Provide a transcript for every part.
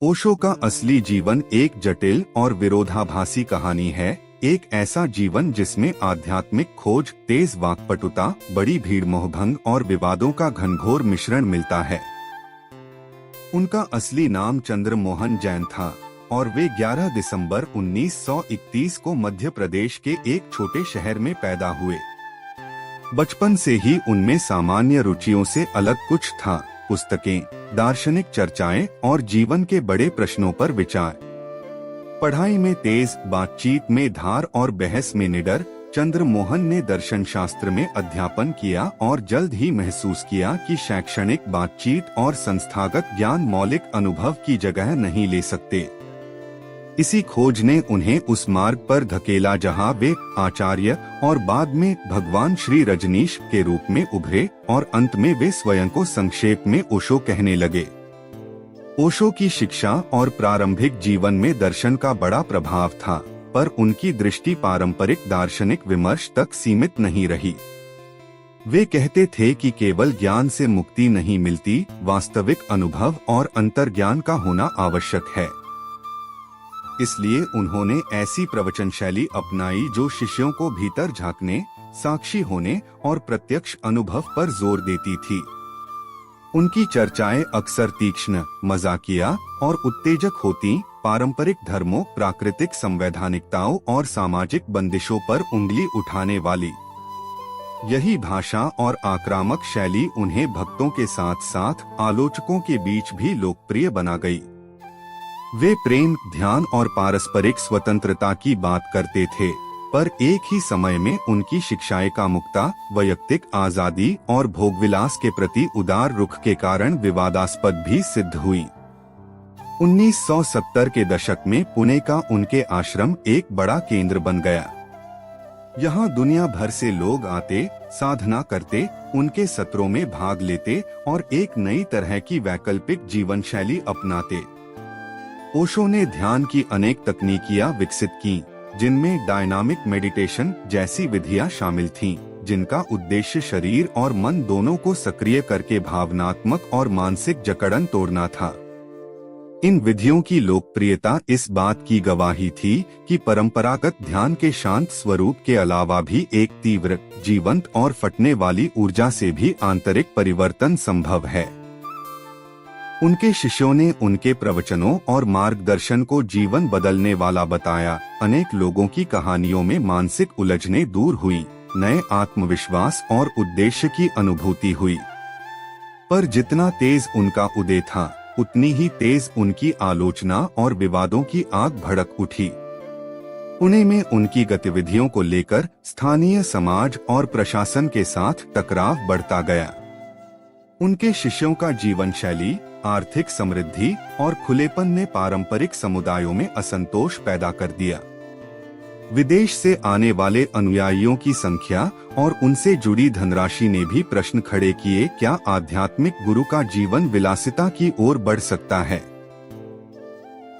ओशो का असली जीवन एक जटिल और विरोधाभासी कहानी है। एक ऐसा जीवन जिसमें आध्यात्मिक खोज, तेज वाक्पटुता, बड़ी भीड़, मोहभंग और विवादों का घनघोर मिश्रण मिलता है। उनका असली नाम चंद्रमोहन जैन था और वे 11 दिसंबर 1931 को मध्य प्रदेश के एक छोटे शहर में पैदा हुए। बचपन से ही उनमें सामान्य रुचियों से अलग कुछ था। पुस्तकें, दार्शनिक चर्चाएं और जीवन के बड़े प्रश्नों पर विचार। पढ़ाई में तेज, बातचीत में धार और बहस में निडर, चंद्रमोहन ने दर्शन शास्त्र में अध्यापन किया और जल्द ही महसूस किया कि शैक्षणिक बातचीत और संस्थागत ज्ञान मौलिक अनुभव की जगह नहीं ले सकते। इसी खोज ने उन्हें उस मार्ग पर धकेला जहां वे आचार्य और बाद में भगवान श्री रजनीश के रूप में उभरे और अंत में वे स्वयं को संक्षेप में ओशो कहने लगे। ओशो की शिक्षा और प्रारंभिक जीवन में दर्शन का बड़ा प्रभाव था, पर उनकी दृष्टि पारंपरिक दार्शनिक विमर्श तक सीमित नहीं रही। वे कहते थे कि केवल ज्ञान से मुक्ति नहीं मिलती, वास्तविक अनुभव और अंतर्ज्ञान का होना आवश्यक है। इसलिए उन्होंने ऐसी प्रवचन शैली अपनाई जो शिष्यों को भीतर झांकने, साक्षी होने और प्रत्यक्ष अनुभव पर जोर देती थी। उनकी चर्चाएं अक्सर तीक्ष्ण, मजाकिया और उत्तेजक होती, पारंपरिक धर्मों, प्राकृतिक संवैधानिकताओं और सामाजिक बंदिशों पर उंगली उठाने वाली। यही भाषा और आक्रामक शैली उन्हें भक्तों के साथ साथ आलोचकों के बीच भी लोकप्रिय बना गई। वे प्रेम, ध्यान और पारस्परिक स्वतंत्रता की बात करते थे, पर एक ही समय में उनकी शिक्षाएं कामुकता, वैयक्तिक आजादी और भोगविलास के प्रति उदार रुख के कारण विवादास्पद भी सिद्ध हुई। 1970 के दशक में पुणे का उनके आश्रम एक बड़ा केंद्र बन गया। यहाँ दुनिया भर से लोग आते, साधना करते, उनके सत्रों में भाग लेते और एक नई तरह की वैकल्पिक जीवन शैली अपनाते। ओशो ने ध्यान की अनेक तकनीकियां विकसित की, जिनमें डायनामिक मेडिटेशन जैसी विधियां शामिल थीं, जिनका उद्देश्य शरीर और मन दोनों को सक्रिय करके भावनात्मक और मानसिक जकड़न तोड़ना था। इन विधियों की लोकप्रियता इस बात की गवाही थी कि परंपरागत ध्यान के शांत स्वरूप के अलावा भी एक तीव्र, जीवंत और फटने वाली ऊर्जा से भी आंतरिक परिवर्तन संभव है। उनके शिष्यों ने उनके प्रवचनों और मार्गदर्शन को जीवन बदलने वाला बताया। अनेक लोगों की कहानियों में मानसिक उलझने दूर हुई, नए आत्मविश्वास और उद्देश्य की अनुभूति हुई। पर जितना तेज उनका उदय था, उतनी ही तेज उनकी आलोचना और विवादों की आग भड़क उठी। पुणे में उनकी गतिविधियों को लेकर स्थानीय समाज और प्रशासन के साथ टकराव बढ़ता गया। उनके शिष्यों का जीवन शैली, आर्थिक समृद्धि और खुलेपन ने पारंपरिक समुदायों में असंतोष पैदा कर दिया। विदेश से आने वाले अनुयायियों की संख्या और उनसे जुड़ी धनराशि ने भी प्रश्न खड़े किए, क्या आध्यात्मिक गुरु का जीवन विलासिता की ओर बढ़ सकता है?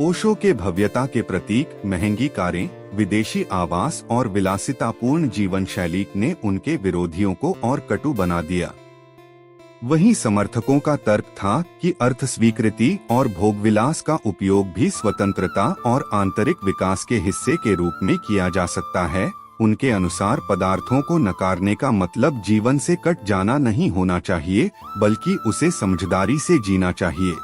ओशो के भव्यता के प्रतीक, महंगी कारें, विदेशी आवास और विलासितापूर्ण जीवन शैली ने उनके विरोधियों को और कटु बना दिया। वहीं समर्थकों का तर्क था कि अर्थ स्वीकृति और भोगविलास का उपयोग भी स्वतंत्रता और आंतरिक विकास के हिस्से के रूप में किया जा सकता है। उनके अनुसार पदार्थों को नकारने का मतलब जीवन से कट जाना नहीं होना चाहिए, बल्कि उसे समझदारी से जीना चाहिए।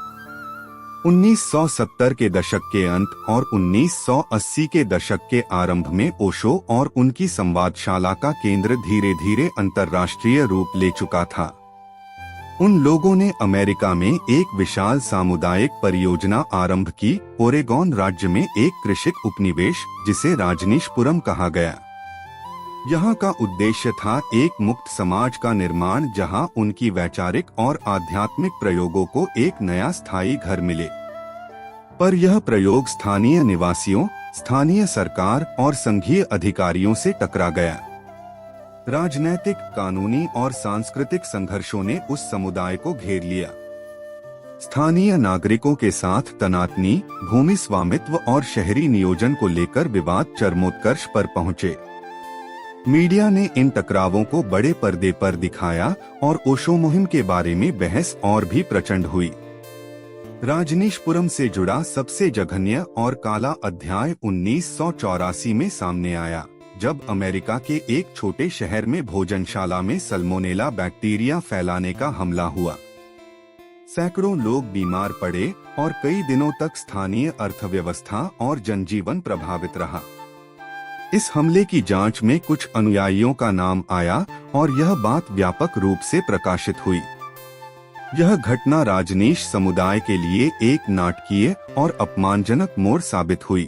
1970 के दशक के अंत और 1980 के दशक के आरंभ में ओशो और उनकी संवादशाला का केंद्र धीरे धीरे अंतर्राष्ट्रीय रूप ले चुका था। उन लोगों ने अमेरिका में एक विशाल सामुदायिक परियोजना आरंभ की, ओरेगॉन राज्य में एक कृषिक उपनिवेश जिसे राजनीशपुरम कहा गया। यहाँ का उद्देश्य था एक मुक्त समाज का निर्माण, जहाँ उनकी वैचारिक और आध्यात्मिक प्रयोगों को एक नया स्थायी घर मिले। पर यह प्रयोग स्थानीय निवासियों, स्थानीय सरकार और संघीय अधिकारियों से टकरा गया। राजनैतिक, कानूनी और सांस्कृतिक संघर्षों ने उस समुदाय को घेर लिया। स्थानीय नागरिकों के साथ तनातनी, भूमि स्वामित्व और शहरी नियोजन को लेकर विवाद चरमोत्कर्ष पर पहुंचे। मीडिया ने इन टकरावों को बड़े पर्दे पर दिखाया और ओशो मुहिम के बारे में बहस और भी प्रचंड हुई। राजनीशपुरम से जुड़ा सबसे जघन्य और काला अध्याय 1984 में सामने आया, जब अमेरिका के एक छोटे शहर में भोजनशाला में सल्मोनेला बैक्टीरिया फैलाने का हमला हुआ। सैकड़ों लोग बीमार पड़े और कई दिनों तक स्थानीय अर्थव्यवस्था और जनजीवन प्रभावित रहा। इस हमले की जांच में कुछ अनुयायियों का नाम आया और यह बात व्यापक रूप से प्रकाशित हुई। यह घटना राजनीश समुदाय के लिए एक नाटकीय और अपमानजनक मोड़ साबित हुई।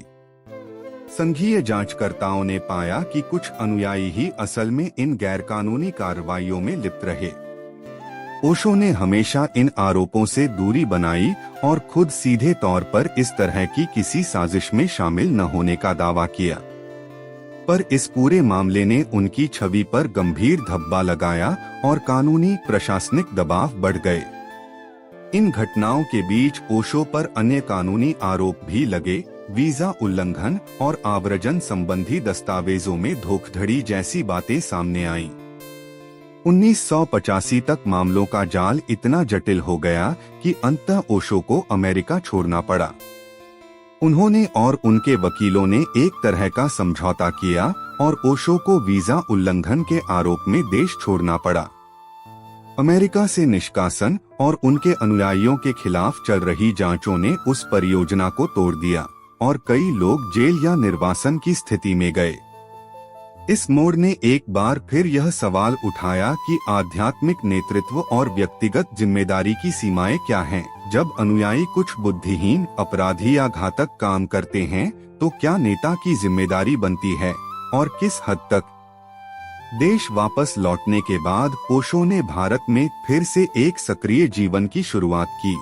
संघीय जांचकर्ताओं ने पाया कि कुछ अनुयायी ही असल में इन गैरकानूनी कार्रवाइयों में लिप्त रहे। ओशो ने हमेशा इन आरोपों से दूरी बनाई और खुद सीधे तौर पर इस तरह की किसी साजिश में शामिल न होने का दावा किया, पर इस पूरे मामले ने उनकी छवि पर गंभीर धब्बा लगाया और कानूनी प्रशासनिक दबाव बढ़ गए। इन घटनाओं के बीच ओशो पर अन्य कानूनी आरोप भी लगे। वीजा उल्लंघन और आव्रजन संबंधी दस्तावेजों में धोखाधड़ी जैसी बातें सामने आईं। 1985 तक मामलों का जाल इतना जटिल हो गया कि अंततः ओशो को अमेरिका छोड़ना पड़ा। उन्होंने और उनके वकीलों ने एक तरह का समझौता किया और ओशो को वीजा उल्लंघन के आरोप में देश छोड़ना पड़ा। अमेरिका से निष्कासन और उनके अनुयायियों के खिलाफ चल रही जांचों ने उस परियोजना को तोड़ दिया और कई लोग जेल या निर्वासन की स्थिति में गए। इस मोड़ ने एक बार फिर यह सवाल उठाया कि आध्यात्मिक नेतृत्व और व्यक्तिगत जिम्मेदारी की सीमाएं क्या हैं। जब अनुयायी कुछ बुद्धिहीन, अपराधी या घातक काम करते हैं, तो क्या नेता की जिम्मेदारी बनती है और किस हद तक? देश वापस लौटने के बाद ओशो ने भारत में फिर से एक सक्रिय जीवन की शुरुआत की।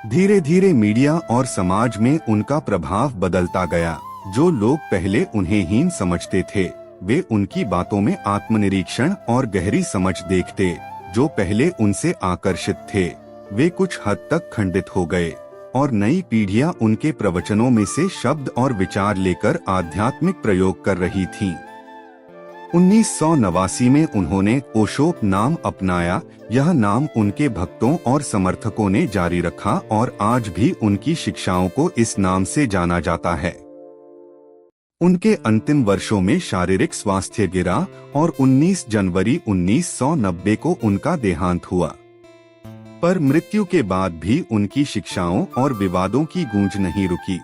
धीरे धीरे मीडिया और समाज में उनका प्रभाव बदलता गया। जो लोग पहले उन्हें हीन समझते थे, वे उनकी बातों में आत्मनिरीक्षण और गहरी समझ देखते। जो पहले उनसे आकर्षित थे, वे कुछ हद तक खंडित हो गए और नई पीढ़ियां उनके प्रवचनों में से शब्द और विचार लेकर आध्यात्मिक प्रयोग कर रही थीं। 1989 में उन्होंने ओशो नाम अपनाया। यह नाम उनके भक्तों और समर्थकों ने जारी रखा और आज भी उनकी शिक्षाओं को इस नाम से जाना जाता है। उनके अंतिम वर्षों में शारीरिक स्वास्थ्य गिरा और 19 जनवरी 1990 को उनका देहांत हुआ। पर मृत्यु के बाद भी उनकी शिक्षाओं और विवादों की गूंज नहीं रुकी।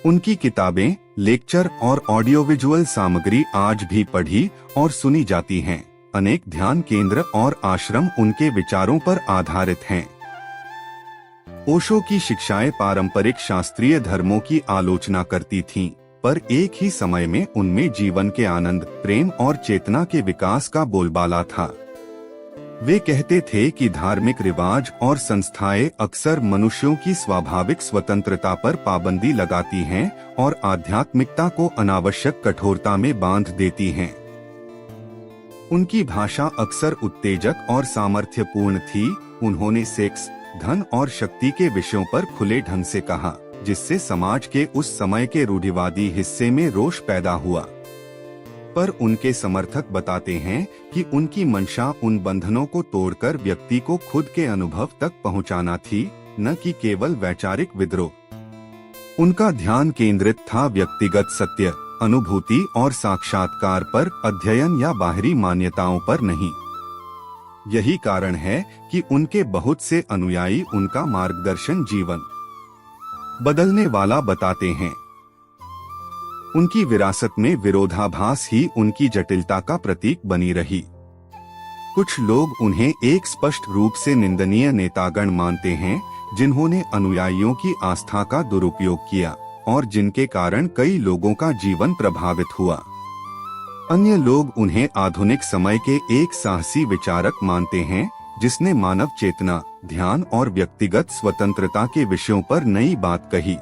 उनकी किताबें, लेक्चर और ऑडियोविजुअल सामग्री आज भी पढ़ी और सुनी जाती हैं। अनेक ध्यान केंद्र और आश्रम उनके विचारों पर आधारित हैं। ओशो की शिक्षाएं पारंपरिक शास्त्रीय धर्मों की आलोचना करती थीं, पर एक ही समय में उनमें जीवन के आनंद, प्रेम और चेतना के विकास का बोलबाला था। वे कहते थे कि धार्मिक रिवाज और संस्थाएं अक्सर मनुष्यों की स्वाभाविक स्वतंत्रता पर पाबंदी लगाती हैं और आध्यात्मिकता को अनावश्यक कठोरता में बांध देती हैं। उनकी भाषा अक्सर उत्तेजक और सामर्थ्यपूर्ण थी। उन्होंने सेक्स, धन और शक्ति के विषयों पर खुले ढंग से कहा, जिससे समाज के उस समय के रूढ़िवादी हिस्से में रोष पैदा हुआ। पर उनके समर्थक बताते हैं कि उनकी मंशा उन बंधनों को तोड़कर व्यक्ति को खुद के अनुभव तक पहुंचाना थी, न कि केवल वैचारिक विद्रोह। उनका ध्यान केंद्रित था व्यक्तिगत सत्य, अनुभूति और साक्षात्कार पर, अध्ययन या बाहरी मान्यताओं पर नहीं। यही कारण है कि उनके बहुत से अनुयायी उनका मार्गदर्शन जीवन बदलने वाला बताते हैं। उनकी विरासत में विरोधाभास ही उनकी जटिलता का प्रतीक बनी रही। कुछ लोग उन्हें एक स्पष्ट रूप से निंदनीय नेतागण मानते हैं, जिन्होंने अनुयायियों की आस्था का दुरुपयोग किया और जिनके कारण कई लोगों का जीवन प्रभावित हुआ। अन्य लोग उन्हें आधुनिक समय के एक साहसी विचारक मानते हैं, जिसने मानव चेतना, ध्यान और व्यक्तिगत स्वतंत्रता के विषयों पर नई बात कही।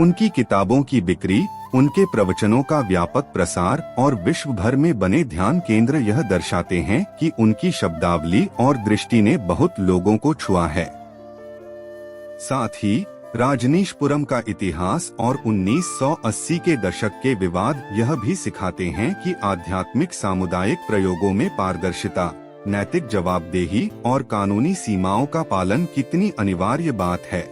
उनकी किताबों की बिक्री, उनके प्रवचनों का व्यापक प्रसार और विश्व भर में बने ध्यान केंद्र यह दर्शाते हैं कि उनकी शब्दावली और दृष्टि ने बहुत लोगों को छुआ है। साथ ही राजनीशपुरम का इतिहास और 1980 के दशक के विवाद यह भी सिखाते हैं कि आध्यात्मिक सामुदायिक प्रयोगों में पारदर्शिता, नैतिक जवाबदेही और कानूनी सीमाओं का पालन कितनी अनिवार्य बात है।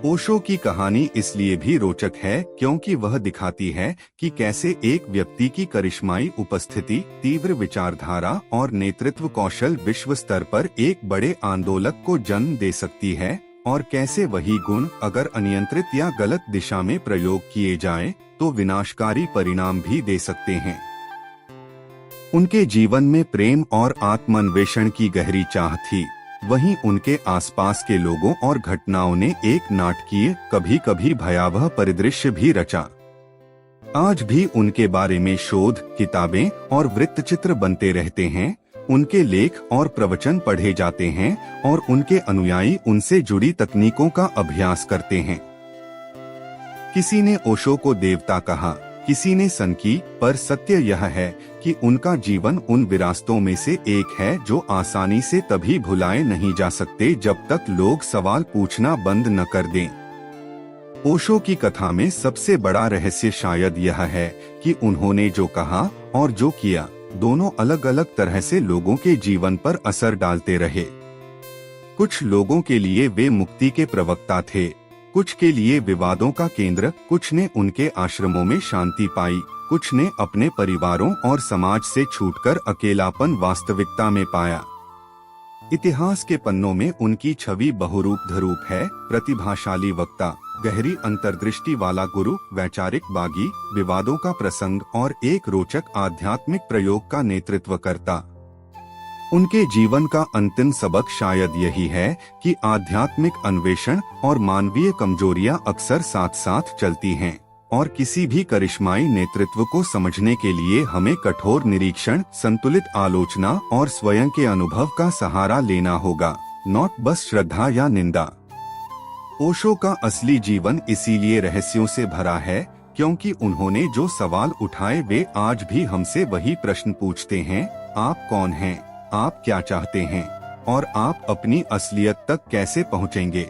ओशो की कहानी इसलिए भी रोचक है क्योंकि वह दिखाती है कि कैसे एक व्यक्ति की करिश्माई उपस्थिति, तीव्र विचारधारा और नेतृत्व कौशल विश्व स्तर पर एक बड़े आंदोलक को जन्म दे सकती है, और कैसे वही गुण अगर अनियंत्रित या गलत दिशा में प्रयोग किए जाएं, तो विनाशकारी परिणाम भी दे सकते हैं। उनके जीवन में प्रेम और आत्मान्वेषण की गहरी चाह थी, वहीं उनके आसपास के लोगों और घटनाओं ने एक नाटकीय, कभी कभी भयावह परिदृश्य भी रचा। आज भी उनके बारे में शोध, किताबें और वृत्तचित्र बनते रहते हैं, उनके लेख और प्रवचन पढ़े जाते हैं और उनके अनुयायी उनसे जुड़ी तकनीकों का अभ्यास करते हैं। किसी ने ओशो को देवता कहा, किसी ने सनकी, पर सत्य यह है कि उनका जीवन उन विरासतों में से एक है जो आसानी से तभी भुलाए नहीं जा सकते जब तक लोग सवाल पूछना बंद न कर दें। ओशो की कथा में सबसे बड़ा रहस्य शायद यह है कि उन्होंने जो कहा और जो किया, दोनों अलग अलग तरह से लोगों के जीवन पर असर डालते रहे। कुछ लोगों के लिए वे मुक्ति के प्रवक्ता थे, कुछ के लिए विवादों का केंद्र, कुछ ने उनके आश्रमों में शांति पाई, कुछ ने अपने परिवारों और समाज से छूटकर अकेलापन वास्तविकता में पाया। इतिहास के पन्नों में उनकी छवि बहुरूप धरूप है, प्रतिभाशाली वक्ता, गहरी अंतर्दृष्टि वाला गुरु, वैचारिक बागी, विवादों का प्रसंग और एक रोचक आध्यात्मिक प्रयोग का नेतृत्व करता। उनके जीवन का अंतिम सबक शायद यही है कि आध्यात्मिक अन्वेषण और मानवीय कमजोरियां अक्सर साथ साथ चलती हैं, और किसी भी करिश्माई नेतृत्व को समझने के लिए हमें कठोर निरीक्षण, संतुलित आलोचना और स्वयं के अनुभव का सहारा लेना होगा, नॉट बस श्रद्धा या निंदा। ओशो का असली जीवन इसीलिए रहस्यों से भरा है क्योंकि उन्होंने जो सवाल उठाए वे आज भी हमसे वही प्रश्न पूछते हैं, आप कौन हैं, आप क्या चाहते हैं, और आप अपनी असलियत तक कैसे पहुंचेंगे।